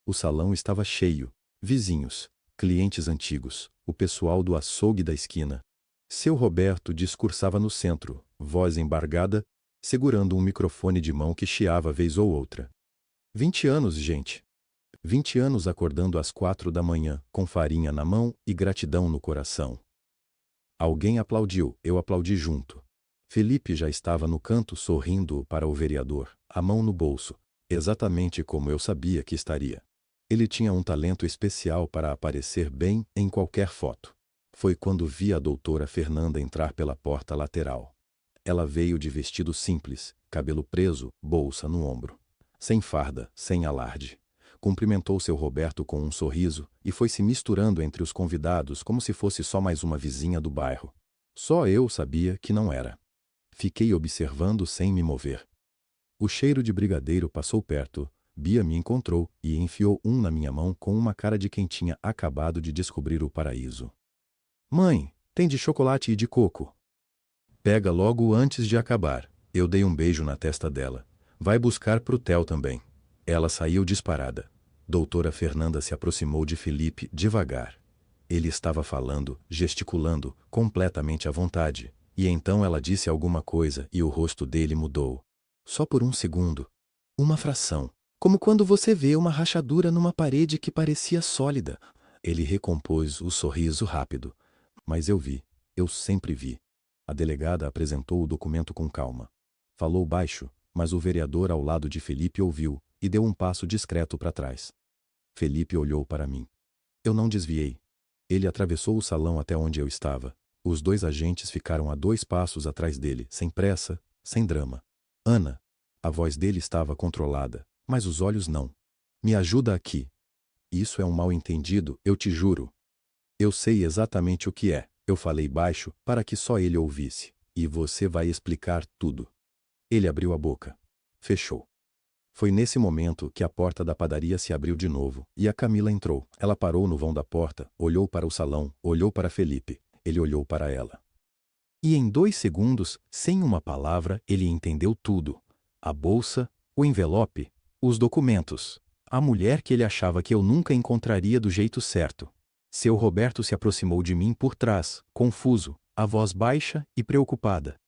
O salão estava cheio. Vizinhos, clientes antigos, o pessoal do açougue da esquina. Seu Roberto discursava no centro, voz embargada, segurando um microfone de mão que chiava vez ou outra. 20 anos, gente. 20 anos acordando às 4 da manhã, com farinha na mão e gratidão no coração. Alguém aplaudiu, eu aplaudi junto. Felipe já estava no canto sorrindo para o vereador, a mão no bolso, exatamente como eu sabia que estaria. Ele tinha um talento especial para aparecer bem em qualquer foto. Foi quando vi a doutora Fernanda entrar pela porta lateral. Ela veio de vestido simples, cabelo preso, bolsa no ombro. Sem farda, sem alarde. Cumprimentou seu Roberto com um sorriso e foi se misturando entre os convidados como se fosse só mais uma vizinha do bairro. Só eu sabia que não era. Fiquei observando sem me mover. O cheiro de brigadeiro passou perto, Bia me encontrou e enfiou um na minha mão com uma cara de quem tinha acabado de descobrir o paraíso. Mãe, tem de chocolate e de coco. Pega logo antes de acabar. Eu dei um beijo na testa dela. Vai buscar pro Theo também. Ela saiu disparada. Doutora Fernanda se aproximou de Felipe devagar. Ele estava falando, gesticulando, completamente à vontade. E então ela disse alguma coisa e o rosto dele mudou. Só por um segundo. Uma fração. Como quando você vê uma rachadura numa parede que parecia sólida. Ele recompôs o sorriso rápido. Mas eu vi. Eu sempre vi. A delegada apresentou o documento com calma. Falou baixo, mas o vereador ao lado de Felipe ouviu e deu um passo discreto para trás. Felipe olhou para mim. Eu não desviei. Ele atravessou o salão até onde eu estava. Os 2 agentes ficaram a 2 passos atrás dele, sem pressa, sem drama. Ana. A voz dele estava controlada, mas os olhos não. Me ajuda aqui. Isso é um mal-entendido, eu te juro. Eu sei exatamente o que é. Eu falei baixo para que só ele ouvisse. E você vai explicar tudo. Ele abriu a boca. Fechou. Foi nesse momento que a porta da padaria se abriu de novo, e a Camila entrou. Ela parou no vão da porta, olhou para o salão, olhou para Felipe. Ele olhou para ela. E em 2 segundos, sem uma palavra, ele entendeu tudo. A bolsa, o envelope, os documentos. A mulher que ele achava que eu nunca encontraria do jeito certo. Seu Roberto se aproximou de mim por trás, confuso, a voz baixa e preocupada.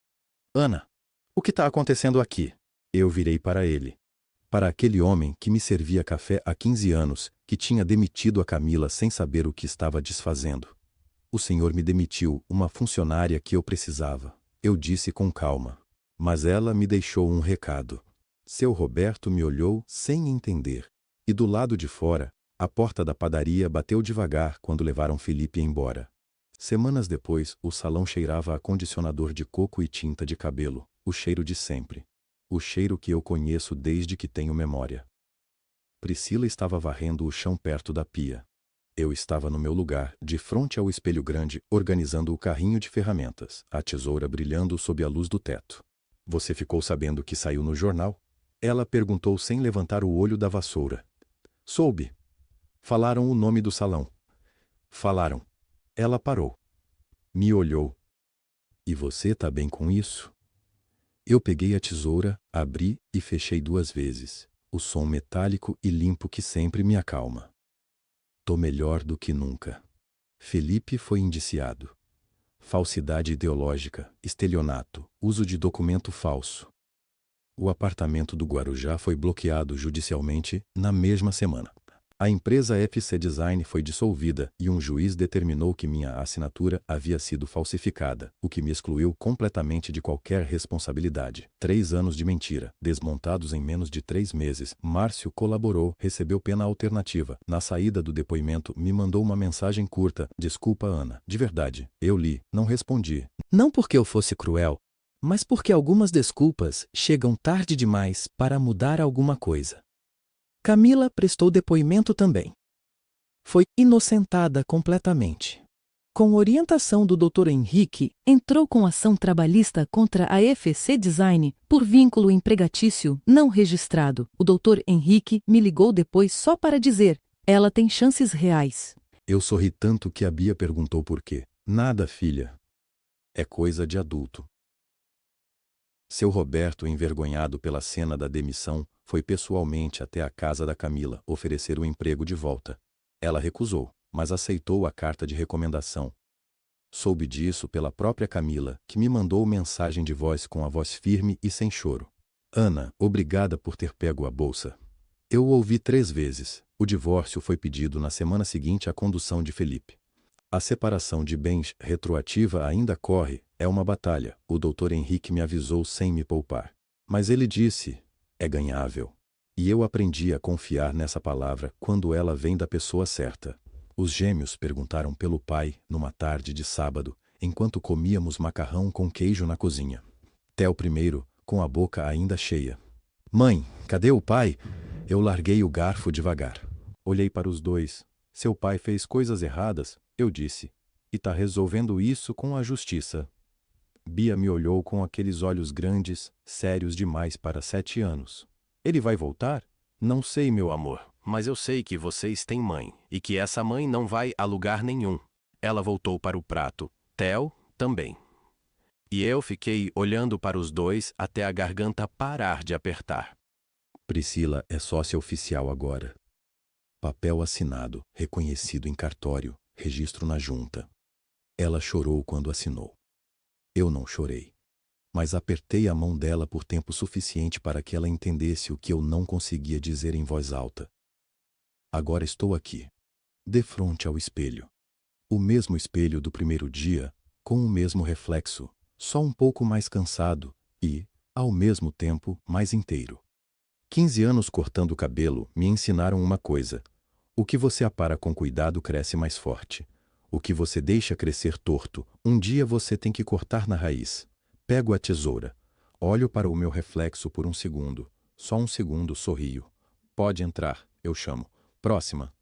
Ana, o que está acontecendo aqui? Eu virei para ele. Para aquele homem que me servia café há 15 anos, que tinha demitido a Camila sem saber o que estava desfazendo. O senhor me demitiu, uma funcionária que eu precisava. Eu disse com calma. Mas ela me deixou um recado. Seu Roberto me olhou sem entender. E do lado de fora, a porta da padaria bateu devagar quando levaram Felipe embora. Semanas depois, o salão cheirava a condicionador de coco e tinta de cabelo, o cheiro de sempre. O cheiro que eu conheço desde que tenho memória. Priscila estava varrendo o chão perto da pia. Eu estava no meu lugar, de frente ao espelho grande, organizando o carrinho de ferramentas, a tesoura brilhando sob a luz do teto. Você ficou sabendo que saiu no jornal? Ela perguntou sem levantar o olho da vassoura. Soube. Falaram o nome do salão. Falaram. Ela parou. Me olhou. E você tá bem com isso? Eu peguei a tesoura, abri e fechei 2 vezes. O som metálico e limpo que sempre me acalma. Tô melhor do que nunca. Felipe foi indiciado. Falsidade ideológica, estelionato, uso de documento falso. O apartamento do Guarujá foi bloqueado judicialmente na mesma semana. A empresa FC Design foi dissolvida e um juiz determinou que minha assinatura havia sido falsificada, o que me excluiu completamente de qualquer responsabilidade. 3 anos de mentira, desmontados em menos de 3 meses. Márcio colaborou, recebeu pena alternativa. Na saída do depoimento, me mandou uma mensagem curta. Desculpa, Ana. De verdade. Eu li, não respondi. Não porque eu fosse cruel, mas porque algumas desculpas chegam tarde demais para mudar alguma coisa. Camila prestou depoimento também. Foi inocentada completamente. Com orientação do Dr. Henrique, entrou com ação trabalhista contra a FC Design por vínculo empregatício não registrado. O Dr. Henrique me ligou depois só para dizer: ela tem chances reais. Eu sorri tanto que a Bia perguntou por quê. Nada, filha. É coisa de adulto. Seu Roberto, envergonhado pela cena da demissão, foi pessoalmente até a casa da Camila oferecer o emprego de volta. Ela recusou, mas aceitou a carta de recomendação. Soube disso pela própria Camila, que me mandou mensagem de voz com a voz firme e sem choro. Ana, obrigada por ter pego a bolsa. Eu o ouvi 3 vezes. O divórcio foi pedido na semana seguinte à condução de Felipe. A separação de bens retroativa ainda corre, é uma batalha. O Dr. Henrique me avisou sem me poupar. Mas ele disse, é ganhável. E eu aprendi a confiar nessa palavra quando ela vem da pessoa certa. Os gêmeos perguntaram pelo pai numa tarde de sábado, enquanto comíamos macarrão com queijo na cozinha. Theo primeiro, com a boca ainda cheia. Mãe, cadê o pai? Eu larguei o garfo devagar. Olhei para os dois. Seu pai fez coisas erradas, eu disse. E tá resolvendo isso com a justiça. Bia me olhou com aqueles olhos grandes, sérios demais para 7 anos. Ele vai voltar? Não sei, meu amor, mas eu sei que vocês têm mãe, e que essa mãe não vai a lugar nenhum. Ela voltou para o prato. Theo também. E eu fiquei olhando para os dois até a garganta parar de apertar. Priscila é sócia oficial agora. Papel assinado, reconhecido em cartório, registro na junta. Ela chorou quando assinou. Eu não chorei, mas apertei a mão dela por tempo suficiente para que ela entendesse o que eu não conseguia dizer em voz alta. Agora estou aqui, de frente ao espelho. O mesmo espelho do primeiro dia, com o mesmo reflexo, só um pouco mais cansado e, ao mesmo tempo, mais inteiro. 15 anos cortando o cabelo me ensinaram uma coisa. O que você apara com cuidado cresce mais forte. O que você deixa crescer torto, um dia você tem que cortar na raiz. Pego a tesoura. Olho para o meu reflexo por um segundo. Só um segundo sorrio. Pode entrar, eu chamo. Próxima.